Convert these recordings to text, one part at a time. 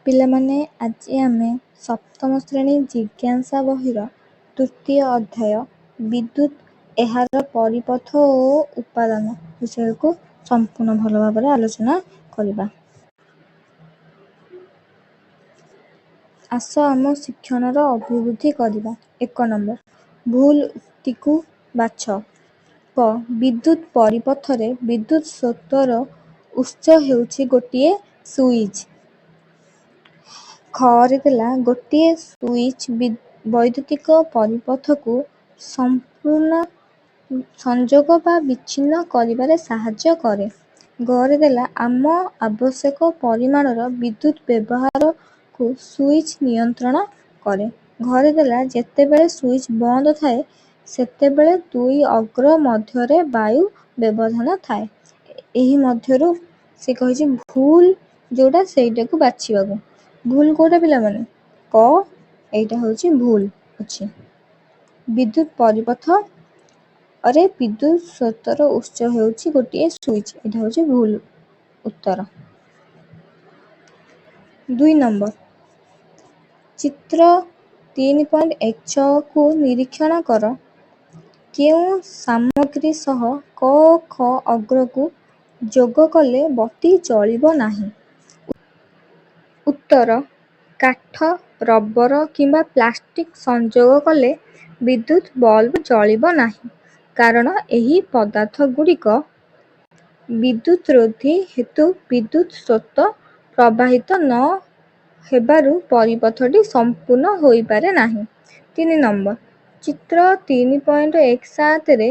ପିଲାମାନେ, ଆଜି ଆମେ ସପ୍ତମ ଶ୍ରେଣୀ ଜିଜ୍ଞାସା ବହିର ତୃତୀୟ ଅଧ୍ୟାୟ ବିଦ୍ୟୁତ୍, ଏହାର ପରିପଥ ଓ ଉପାଦାନ ବିଷୟକୁ ସମ୍ପୂର୍ଣ୍ଣ ଭଲ ଭାବରେ ଆଲୋଚନା କରିବା। ଆସ ଆମ ଶିକ୍ଷଣର ଅଭିବୃଦ୍ଧି କରିବା। 1 ନମ୍ବର, ଭୁଲ ଉକ୍ତିକୁ ବାଛ। କ. ବିଦ୍ୟୁତ୍ ପରିପଥରେ ବିଦ୍ୟୁତ୍ ସ୍ରୋତର ଉତ୍ସ ହେଉଛି ଗୋଟିଏ ସୁଇଚ୍। ଖ. ଗୋଟିଏ ସୁଇଚ୍ ବୈଦ୍ୟୁତିକ ପରିପଥକୁ ସମ୍ପୂର୍ଣ୍ଣ ସଂଯୋଗ ବା ବିଚ୍ଛିନ୍ନ କରିବାରେ ସାହାଯ୍ୟ କରେ। ଗ. ଆମ ଆବଶ୍ୟକ ପରିମାଣର ବିଦ୍ୟୁତ୍ ବ୍ୟବହାରକୁ ସୁଇଚ୍ ନିୟନ୍ତ୍ରଣ କରେ। ଘ. ଯେତେବେଳେ ସୁଇଚ୍ ବନ୍ଦ ଥାଏ ସେତେବେଳେ ଦୁଇ ଅଗ୍ର ମଧ୍ୟରେ ବାୟୁ ବ୍ୟବଧାନ ଥାଏ। ଏହି ମଧ୍ୟରୁ ସେ କହିଛି ଭୁଲ ଯୋଉଟା ସେଇଟାକୁ ବାଛିବାକୁ। ଭୁଲ କୋଉଟା ପିଲାମାନେ? କ. ଏଇଟା ହେଉଛି ଭୁଲ ଅଛି। ବିଦ୍ୟୁତ୍ ପରିପଥରେ ବିଦ୍ୟୁତ୍ ସ୍ରୋତର ଉତ୍ସ ହେଉଛି ଗୋଟିଏ ସୁଇଚ୍। ଏଇଟା ହେଉଛି ଭୁଲ ଉତ୍ତର। 2 ନମ୍ବର, ଚିତ୍ର 3.16କୁ ନିରୀକ୍ଷଣ କର। କେଉଁ ସାମଗ୍ରୀ ସହ କ ଓ ଖ ଅଗ୍ରକୁ ଯୋଗ କଲେ ବତୀ ଜଳିବ ନାହିଁ? ଉତ୍ତର, କାଠ, ରବର କିମ୍ବା ପ୍ଲାଷ୍ଟିକ୍ ସଂଯୋଗ କଲେ ବିଦ୍ୟୁତ୍ ବଲ୍ବ ଜଳିବ ନାହିଁ। କାରଣ ଏହି ପଦାର୍ଥଗୁଡ଼ିକ ବିଦ୍ୟୁତ୍ରୋଧୀ ହେତୁ ବିଦ୍ୟୁତ୍ ସ୍ରୋତ ପ୍ରବାହିତ ନ ହେବାରୁ ପରିପଥଟି ସମ୍ପୂର୍ଣ୍ଣ ହୋଇପାରେ ନାହିଁ। 3 ନମ୍ବର, ଚିତ୍ର 3.17ରେ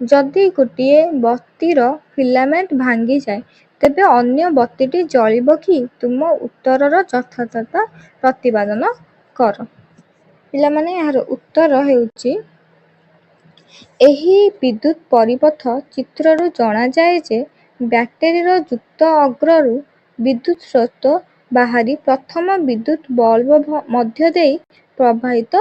ଯଦି ଗୋଟିଏ ବତୀର ଫିଲାମେଣ୍ଟ ଭାଙ୍ଗିଯାଏ ତେବେ ଅନ୍ୟ ବତୀଟି ଜଳିବ କି? ତୁମ ଉତ୍ତରର ଯଥାର୍ଥତା ପ୍ରତିପାଦନ କର। ପିଲାମାନେ, ଏହାର ଉତ୍ତର ହେଉଛି ଏହି ବିଦ୍ୟୁତ୍ ପରିପଥ ଚିତ୍ରରୁ ଜଣାଯାଏ ଯେ ବ୍ୟାଟେରୀର ଯୁକ୍ତ ଅଗ୍ରରୁ ବିଦ୍ୟୁତ୍ ସ୍ରୋତ ବାହାରି ପ୍ରଥମ ବିଦ୍ୟୁତ୍ ବଲ୍ବ ମଧ୍ୟ ଦେଇ ପ୍ରବାହିତ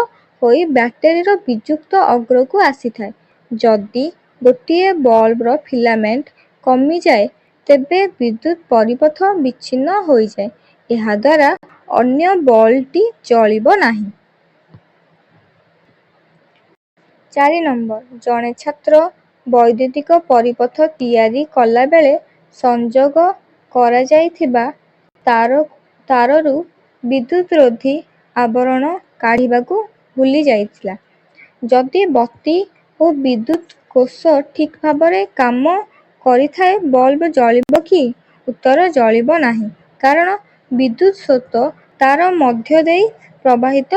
ହୋଇ ବ୍ୟାଟେରୀର ବିଯୁକ୍ତ ଅଗ୍ରକୁ ଆସିଥାଏ। ଯଦି ଗୋଟିଏ ବଲ୍ବର ଫିଲାମେଣ୍ଟ କମିଯାଏ ତେବେ ବିଦ୍ୟୁତ୍ ପରିପଥ ବିଚ୍ଛିନ୍ନ ହୋଇଯାଏ। ଏହାଦ୍ୱାରା ଅନ୍ୟ ବଲ୍ବଟି ଜଳିବ ନାହିଁ। 4 ନମ୍ବର, ଜଣେ ଛାତ୍ର ବୈଦ୍ୟୁତିକ ପରିପଥ ତିଆରି କଲାବେଳେ ସଂଯୋଗ କରାଯାଇଥିବା ତାରରୁ ବିଦ୍ୟୁତ୍ରୋଧୀ ଆବରଣ କାଢ଼ିବାକୁ ଭୁଲି ଯାଇଥିଲା। ଯଦି ବତୀ ଓ ବିଦ୍ୟୁତ୍ କୋଷ ଠିକ୍ ଭାବରେ କାମ କରିଥାଏ ବଲ୍ବ ଜଳିବ କି? ଉତ୍ତର, ଜଳିବ ନାହିଁ। କାରଣ ବିଦ୍ୟୁତ୍ ସ୍ରୋତ ତାର ମଧ୍ୟ ଦେଇ ପ୍ରବାହିତ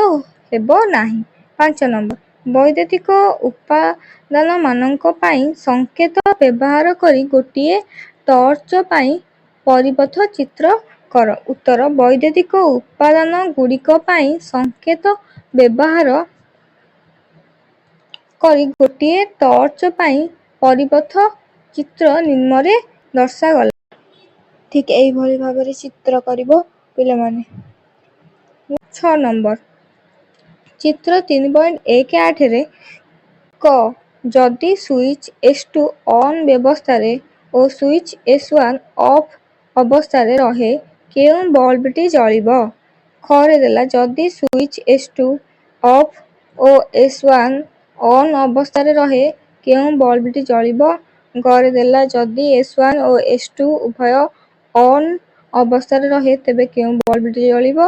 ହେବ ନାହିଁ। 5 ନମ୍ବର, ବୈଦ୍ୟୁତିକ ଉପାଦାନମାନଙ୍କ ପାଇଁ ସଂକେତ ବ୍ୟବହାର କରି ଗୋଟିଏ ଟର୍ଚ୍ଚ ପାଇଁ ପରିପଥ ଚିତ୍ର କର। ଉତ୍ତର, ବୈଦ୍ୟୁତିକ ଉପାଦାନଗୁଡ଼ିକ ପାଇଁ ସଂକେତ ବ୍ୟବହାର କରି ଗୋଟିଏ ଟର୍ଚ୍ଚ ପାଇଁ ପରିପଥ ଚିତ୍ର ନିମ୍ନରେ ଦର୍ଶାଗଲା। ଠିକ୍ ଏହିଭଳି ଭାବରେ ଚିତ୍ର କରିବ ପିଲାମାନେ। 6 ନମ୍ବର, ଚିତ୍ର 3.18ରେ କ. ଯଦି ସୁଇଚ୍ S2 ଅନ୍ ଅବସ୍ଥାରେ ଓ ସୁଇଚ୍ S1 ଅଫ୍ ଅବସ୍ଥାରେ ରହେ କେଉଁ ବଲ୍ବଟି ଜଳିବ? ଖ. ଯଦି switch S2 of O S1 on ଅବସ୍ଥାରେ ରହେ କେଉଁ ବଲ୍ବଟି ଜଳିବ? ଗ. ଯଦି S1 ଓ S2 ଉଭୟ ଅନ୍ ଅବସ୍ଥାରେ ରହେ ତେବେ କେଉଁ ବଲ୍ବଟି ଜଳିବ?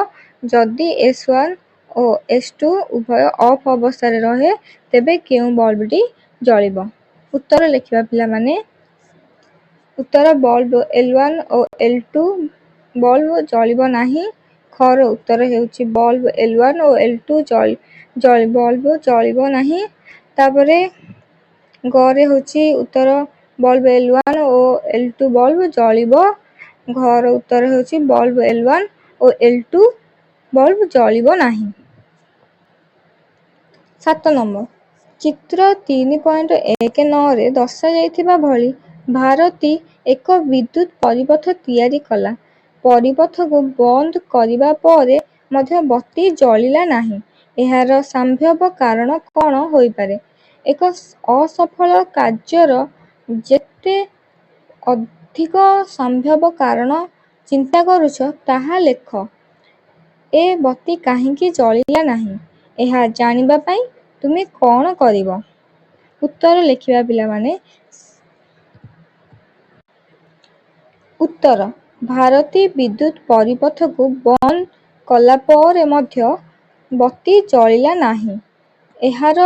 ଯଦି S1 ଓ S2 ଉଭୟ ଅଫ୍ ଅବସ୍ଥାରେ ରହେ ତେବେ କେଉଁ ବଲ୍ବଟି ଜଳିବ? ଉତ୍ତର ଲେଖିବା ପିଲାମାନେ। ଉତ୍ତର, ବଲ୍ବ L1 ଓ L2 ବଲ୍ବ ଜଳିବ ନାହିଁ। ଖ. ର ଉତ୍ତର ହେଉଛି ବଲ୍ବ L1 ଓ L2 ବଲ୍ବ ଜଳିବ ନାହିଁ। ତାପରେ ଗ. ହେଉଛି ଉତ୍ତର ବଲ୍ବ L1 ଓ L2 ବଲ୍ବ ଜଳିବ। ଘ. ର ଉତ୍ତର ହେଉଛି ବଲ୍ବ L1 ଓ L2 ବଲ୍ବ ଜଳିବ ନାହିଁ। 7 ନମ୍ବର, ଚିତ୍ର 3.19ରେ ଦର୍ଶାଯାଇଥିବା ଭଳି ଭାରତୀ ଏକ ବିଦ୍ୟୁତ୍ ପରିପଥ ତିଆରି କଲା। ପରିପଥକୁ ବନ୍ଦ କରିବା ପରେ ମଧ୍ୟ ବତୀ ଜଳିଲା ନାହିଁ। ଏହାର ସମ୍ଭାବ୍ୟ କାରଣ କ'ଣ ହୋଇପାରେ? ଏକ ଅସଫଳ କାର୍ଯ୍ୟର ଯେତେ ଅଧିକ ସମ୍ଭାବ୍ୟ କାରଣ ଚିନ୍ତା କରୁଛ ତାହା ଲେଖ। ଏ ବତୀ କାହିଁକି ଜଳିଲା ନାହିଁ, ଏହା ଜାଣିବା ପାଇଁ ତୁମେ କ'ଣ କରିବ? ଉତ୍ତର ଲେଖିବା ପିଲାମାନେ। ଉତ୍ତର, ଭାରତୀ ବିଦ୍ୟୁତ୍ ପରିପଥକୁ ବନ୍ଦ କଲା ପରେ ମଧ୍ୟ ବତୀ ଜଳିଲା ନାହିଁ। ଏହାର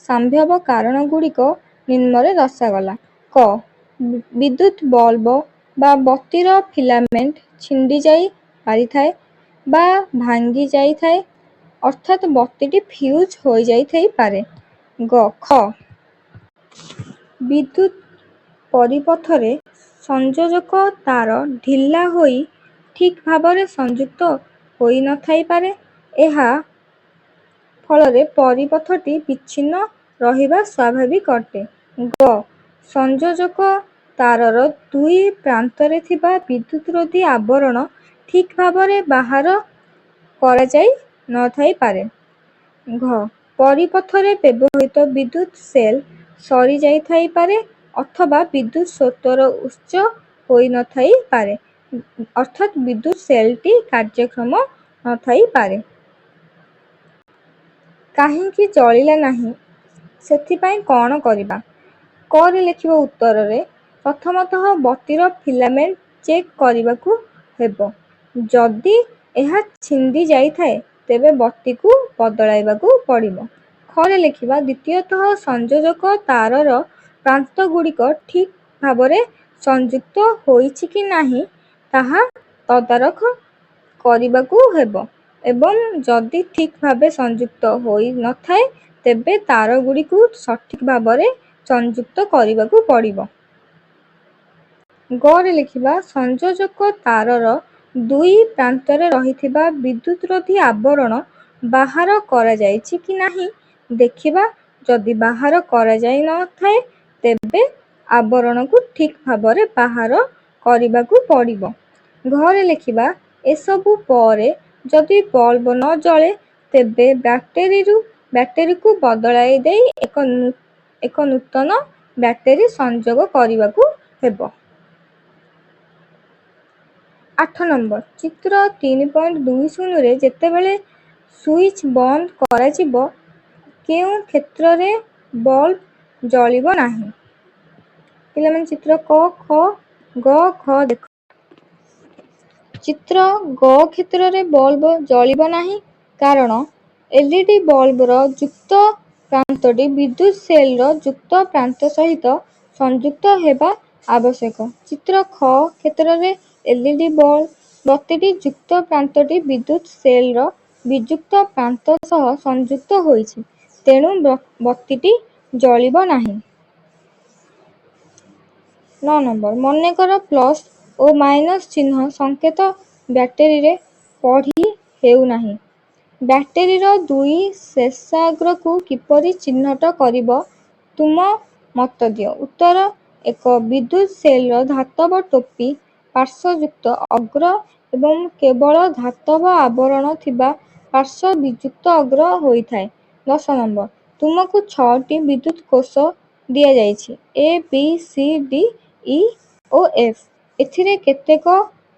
ସମ୍ଭାବ୍ୟ କାରଣଗୁଡ଼ିକ ନିମ୍ନରେ ଦର୍ଶାଗଲା। କ. ବିଦ୍ୟୁତ୍ ବଲ୍ବ ବା ବତୀର ଫିଲାମେଣ୍ଟ ଛିଣ୍ଡିଯାଇ ପାରିଥାଏ ବା ଭାଙ୍ଗି ଯାଇଥାଏ, ଅର୍ଥାତ୍ ବତୀଟି ଫ୍ୟୁଜ୍ ହୋଇଯାଇଥାଇପାରେ। ଖ. ବିଦ୍ୟୁତ୍ ପରିପଥରେ ସଂଯୋଜକ ତାର ଢିଲା ହୋଇ ଠିକ୍ ଭାବରେ ସଂଯୁକ୍ତ ହୋଇନଥାଇପାରେ। ଏହା ଫଳରେ ପରିପଥଟି ବିଚ୍ଛିନ୍ନ ରହିବା ସ୍ୱାଭାବିକ ଅଟେ। ଗ. ସଂଯୋଜକ ତାରର ଦୁଇ ପ୍ରାନ୍ତରେ ଥିବା ବିଦ୍ୟୁତ୍ରୋଧୀ ଆବରଣ ଠିକ୍ ଭାବରେ ବାହାର କରାଯାଇ ନଥାଇପାରେ। ଘ. ପରିପଥରେ ବ୍ୟବହୃତ ବିଦ୍ୟୁତ୍ ସେଲ୍ ସରିଯାଇଥାଇପାରେ ଅଥବା ବିଦ୍ୟୁତ୍ ସ୍ରୋତର ଉତ୍ସ ହୋଇନଥାଇପାରେ, ଅର୍ଥାତ୍ ବିଦ୍ୟୁତ୍ ସେଲ୍ଟି କାର୍ଯ୍ୟକ୍ଷମ ନଥାଇପାରେ। କାହିଁକି ଜଳିଲା ନାହିଁ, ସେଥିପାଇଁ କ'ଣ କରିବା? କ ରେ ଲେଖିବ ଉତ୍ତରରେ। ପ୍ରଥମତଃ ବତୀର ଫିଲାମେଣ୍ଟ ଚେକ୍ କରିବାକୁ ହେବ। ଯଦି ଏହା ଛିଣ୍ଡି ଯାଇଥାଏ, ତେବେ ବତୀକୁ ବଦଳାଇବାକୁ ପଡ଼ିବ। ଖ ରେ ଲେଖିବା ଦ୍ୱିତୀୟତଃ ସଂଯୋଜକ ତାରର ପ୍ରାନ୍ତଗୁଡ଼ିକ ଠିକ୍ ଭାବରେ ସଂଯୁକ୍ତ ହୋଇଛି କି ନାହିଁ, ତାହା ତଦାରଖ କରିବାକୁ ହେବ ଏବଂ ଯଦି ଠିକ୍ ଭାବେ ସଂଯୁକ୍ତ ହୋଇନଥାଏ, ତେବେ ତାରଗୁଡ଼ିକୁ ସଠିକ୍ ଭାବରେ ସଂଯୁକ୍ତ କରିବାକୁ ପଡ଼ିବ। ଗ ରେ ଲେଖିବା ସଂଯୋଜକ ତାରର ଦୁଇ ପ୍ରାନ୍ତରେ ରହିଥିବା ବିଦ୍ୟୁତ୍ରୋଧୀ ଆବରଣ ବାହାର କରାଯାଇଛି କି ନାହିଁ ଦେଖିବା। ଯଦି ବାହାର କରାଯାଇନଥାଏ, ତେବେ ଆବରଣକୁ ଠିକ୍ ଭାବରେ ବାହାର କରିବାକୁ ପଡ଼ିବ। ଘ ରେ ଲେଖିବା ଏସବୁ ପରେ ଯଦି ବଲ୍ବ ନ ଜଳେ, ତେବେ ବ୍ୟାଟେରୀକୁ ବଦଳାଇ ଦେଇ ଏକ ନୂତନ ବ୍ୟାଟେରୀ ସଂଯୋଗ କରିବାକୁ ହେବ। 8 ନମ୍ବର ଚିତ୍ର 3.20ରେ ଯେତେବେଳେ ସୁଇଚ୍ ବନ୍ଦ କରାଯିବ, କେଉଁ କ୍ଷେତ୍ରରେ ବଲ୍ବ ଜଳିବ ନାହିଁ? ପିଲାମାନେ ଚିତ୍ର କ, ଖ, ଗ, ଘ ଦେଖ। ଚିତ୍ର ଗ କ୍ଷେତ୍ରରେ ବଲ୍ବ ଜଳିବ ନାହିଁ କାରଣ ଏଲ୍ଇଡି ବଲ୍ବର ଯୁକ୍ତ ପ୍ରାନ୍ତଟି ବିଦ୍ୟୁତ୍ ସେଲ୍ର ଯୁକ୍ତ ପ୍ରାନ୍ତ ସହିତ ସଂଯୁକ୍ତ ହେବା ଆବଶ୍ୟକ। ଚିତ୍ର ଖ କ୍ଷେତ୍ରରେ ଏଲ୍ଇଡି ବତୀଟି ଯୁକ୍ତ ପ୍ରାନ୍ତଟି ବିଦ୍ୟୁତ୍ ସେଲ୍ର ବିଯୁକ୍ତ ପ୍ରାନ୍ତ ସହ ସଂଯୁକ୍ତ ହୋଇଛି, ତେଣୁ ବତୀଟି ଜଳିବ ନାହିଁ। 9 ନମ୍ବର ମନେକର ପ୍ଲସ୍ ଓ ମାଇନସ୍ ଚିହ୍ନ ସଂକେତ ବ୍ୟାଟେରୀରେ ପଢ଼ି ହେଉନାହିଁ। ବ୍ୟାଟେରୀର ଦୁଇ ଶେଷାଗ୍ରକୁ କିପରି ଚିହ୍ନଟ କରିବ, ତୁମ ମତ ଦିଅ। ଉତ୍ତର, ଏକ ବିଦ୍ୟୁତ୍ ସେଲ୍ର ଧାତବ ଟୋପି ପାର୍ଶ୍ୱଯୁକ୍ତ ଅଗ୍ର ଏବଂ କେବଳ ଧାତବ ଆବରଣ ଥିବା ପାର୍ଶ୍ୱ ବିଯୁକ୍ତ ଅଗ୍ର ହୋଇଥାଏ। 10 ନମ୍ବର ତୁମକୁ 6ଟି ବିଦ୍ୟୁତ୍ କୋଷ ଦିଆଯାଇଛି ଏ, ବି, ସି, ଡି, ଇ ଓ ଏଫ୍। ଏଥିରେ କେତେକ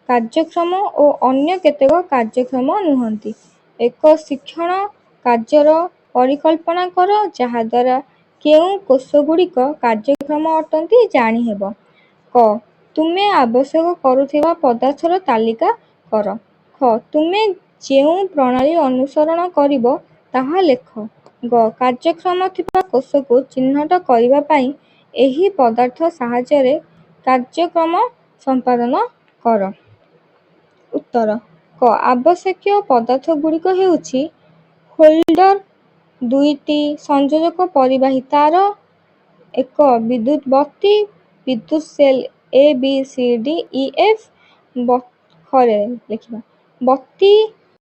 କାର୍ଯ୍ୟକ୍ଷମ ଓ ଅନ୍ୟ କେତେକ କାର୍ଯ୍ୟକ୍ଷମ ନୁହନ୍ତି। ଏକ ଶିକ୍ଷଣ କାର୍ଯ୍ୟର ପରିକଳ୍ପନା କର, ଯାହାଦ୍ୱାରା କେଉଁ କୋଷଗୁଡ଼ିକ କାର୍ଯ୍ୟକ୍ଷମ ଅଟନ୍ତି ଜାଣିହେବ। କ. ତୁମେ ଆବଶ୍ୟକ କରୁଥିବା ପଦାର୍ଥର ତାଲିକା କର। ଖ. ତୁମେ ଯେଉଁ ପ୍ରଣାଳୀ ଅନୁସରଣ କରିବ, ତାହା ଲେଖ। ଗ. କାର୍ଯ୍ୟକ୍ଷମ ଥିବା କୋଷକୁ ଚିହ୍ନଟ କରିବା ପାଇଁ ଏହି ପଦାର୍ଥ ସାହାଯ୍ୟରେ କାର୍ଯ୍ୟକ୍ରମ ସମ୍ପାଦନ କର। ଉତ୍ତର, କ. ଆବଶ୍ୟକୀୟ ପଦାର୍ଥଗୁଡ଼ିକ ହେଉଛି ହୋଲ୍ଡର, ଦୁଇଟି ସଂଯୋଜକ ପରିବାହୀ ତାର, ଏକ ବିଦ୍ୟୁତ୍ ବତୀ, ବିଦ୍ୟୁତ୍ ସେଲ୍ ଏ, ବି, ସି, ଡି, ଇ, ଏଫ୍। ଖ ରେ ଲେଖିବା ବତୀ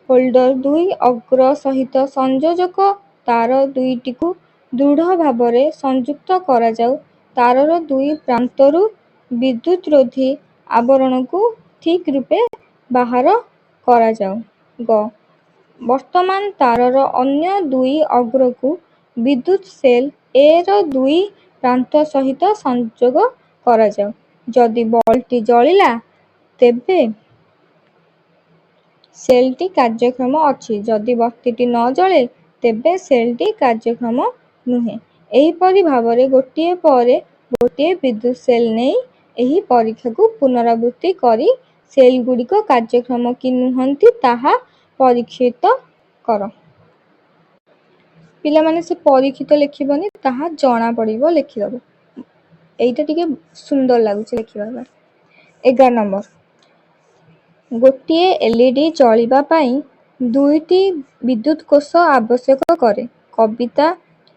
ହୋଲ୍ଡର ଦୁଇ ଅଗ୍ର ସହିତ ସଂଯୋଜକ ତାର ଦୁଇଟିକୁ ଦୃଢ଼ ଭାବରେ ସଂଯୁକ୍ତ କରାଯାଉ। ତାରର ଦୁଇ ପ୍ରାନ୍ତରୁ ବିଦ୍ୟୁତ୍ରୋଧୀ ଆବରଣକୁ ଠିକ୍ ରୂପେ ବାହାର କରାଯାଉ। ଗ. ବର୍ତ୍ତମାନ ତାରର ଅନ୍ୟ ଦୁଇ ଅଗ୍ରକୁ ବିଦ୍ୟୁତ୍ ସେଲ୍ ଏ ର ଦୁଇ ପ୍ରାନ୍ତ ସହିତ ସଂଯୋଗ କରାଯାଉ। ଯଦି ବଲ୍ବଟି ଜଳିଲା, ତେବେ ସେଲ୍ଟି କାର୍ଯ୍ୟକ୍ଷମ ଅଛି। ଯଦି ବତୀଟି ନ ଜଳେ ତେବେ ସେଲ୍ଟି କାର୍ଯ୍ୟକ୍ଷମ ନୁହେଁ। ଏହିପରି ଭାବରେ ଗୋଟିଏ ପରେ ଗୋଟିଏ ବିଦ୍ୟୁତ୍ ସେଲ୍ ନେଇ ଏହି ପରୀକ୍ଷାକୁ ପୁନରାବୃତ୍ତି କରି ସେଲ୍‌ଗୁଡ଼ିକ କାର୍ଯ୍ୟକ୍ଷମ କି ନୁହନ୍ତି ତାହା ପରୀକ୍ଷିତ କର। ପିଲାମାନେ ସେ ପରୀକ୍ଷିତ ଲେଖିବନି, ତାହା ଜଣାପଡ଼ିବ ଲେଖିଦେବ। ଏଇଟା ଟିକେ ସୁନ୍ଦର ଲାଗୁଛି ଲେଖିବା ପାଇଁ। 11 ନମ୍ବର, ଗୋଟିଏ ଏଲ୍‌ଇଡି ଚଳିବା ପାଇଁ 2ଟି ବିଦ୍ୟୁତ୍ କୋଷ ଆବଶ୍ୟକ କରେ। କବିତା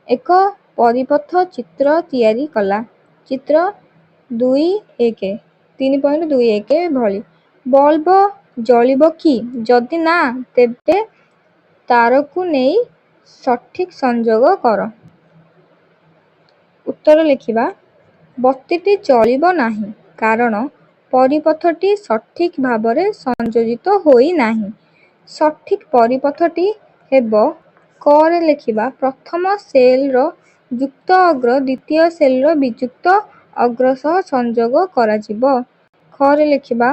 ଏକ ପରିପଥ ଚିତ୍ର ତିଆରି କଲା। ଚିତ୍ର 2.1 3.21 ଭଳି। ବଲ୍ବ ଜଳିବ କି? ଯଦି ନା, ତେବେ ତାରକୁ ନେଇ ସଠିକ୍ ସଂଯୋଗ କର। ଉତ୍ତର ଲେଖିବା। ବତୀଟି ଜଳିବ ନାହିଁ କାରଣ ପରିପଥଟି ସଠିକ୍ ଭାବରେ ସଂଯୋଜିତ ହୋଇନାହିଁ। ସଠିକ୍ ପରିପଥଟି ହେବ। କରେ ଲେଖିବା। ପ୍ରଥମ ସେଲ୍‌ର ଯୁକ୍ତ ଅଗ୍ର ଦ୍ୱିତୀୟ ସେଲ୍‌ର ବିଯୁକ୍ତ ଅଗ୍ର ସହ ସଂଯୋଗ କରାଯିବ। ଖରେ ଲେଖିବା।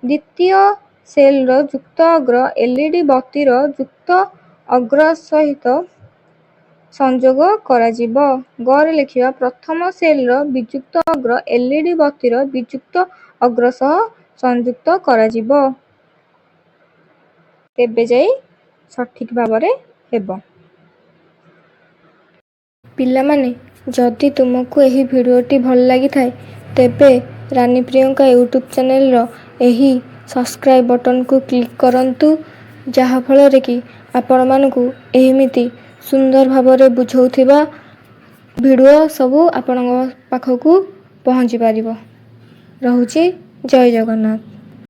ଦ୍ୱିତୀୟ ସେଲ୍‌ର ଯୁକ୍ତ ଅଗ୍ର ଏଲ୍‌ଇଡି ବତୀର ଯୁକ୍ତ ଅଗ୍ର ସହିତ ସଂଯୋଗ କରାଯିବ। ଗରେ ଲେଖିବା। ପ୍ରଥମ ସେଲ୍‌ର ବିଯୁକ୍ତ ଅଗ୍ର ଏଲ୍‌ଇଡି ବତୀର ବିଯୁକ୍ତ ଅଗ୍ର ସହ ସଂଯୁକ୍ତ କରାଯିବ। ତେବେ ଯାଇ ସଠିକ୍ ଭାବରେ ହେବ। ପିଲାମାନେ, ଯଦି ତୁମକୁ ଏହି ଭିଡ଼ିଓଟି ଭଲ ଲାଗିଥାଏ ତେବେ ରାନୀ ପ୍ରିୟଙ୍କା ୟୁଟ୍ୟୁବ୍ ଚ୍ୟାନେଲର ଏହି ସବସ୍କ୍ରାଇବ୍ ବଟନ୍‌କୁ କ୍ଲିକ୍ କରନ୍ତୁ, ଯାହାଫଳରେ କି ଆପଣମାନଙ୍କୁ ଏମିତି ସୁନ୍ଦର ଭାବରେ ବୁଝାଉଥିବା ଭିଡ଼ିଓ ସବୁ ଆପଣଙ୍କ ପାଖକୁ ପହଞ୍ଚି ପାରିବ। ରହୁଛି। ଜୟ ଜଗନ୍ନାଥ।